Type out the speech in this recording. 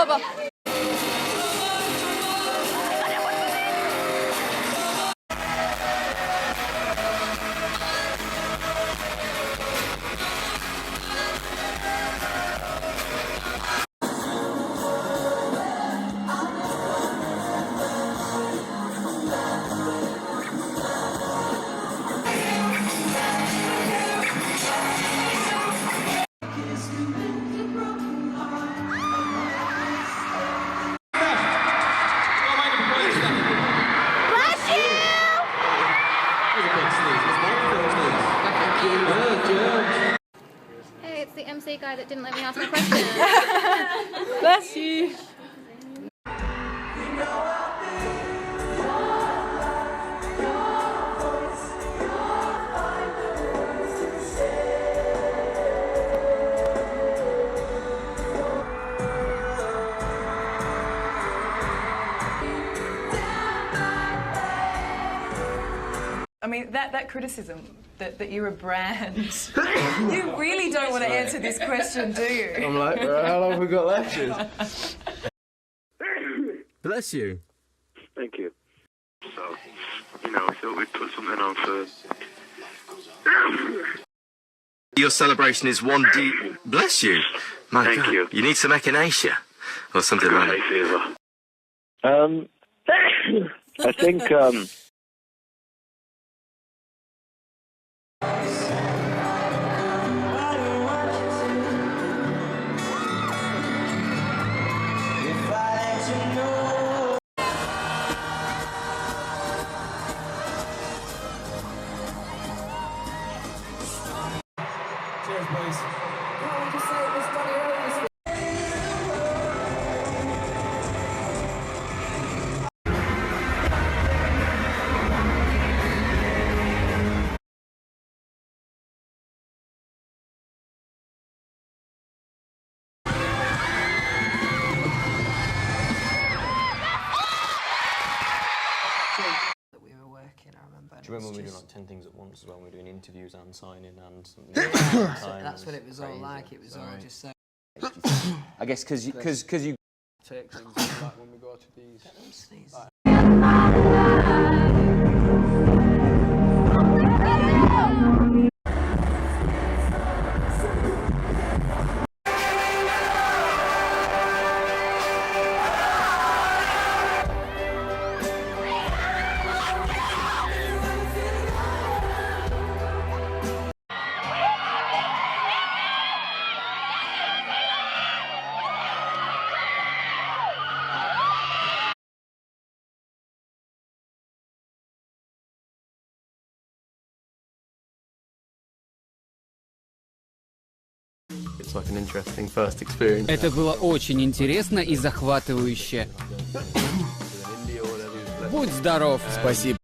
Браво! Hey, it's the MC guy that didn't let me ask my question. Bless you. I mean, that criticism that you're a brand, you really don't want to answer this question, do you? I'm like, how long have we got left? Bless you. Thank you. So, I thought we'd put something on first. Your celebration is one deep. Bless you. My Thank God. you. You need some echinacea or something like that. I think, Cheers, boys. That we were working, I remember. Do you remember when we were doing like 10 things at once as well? We were doing interviews and signing and... That's what it was all like, it was all just so... I guess because you... Take things like when we go to these... It's like an interesting first experience. Это было очень интересно и захватывающе. Будь здоров! Спасибо.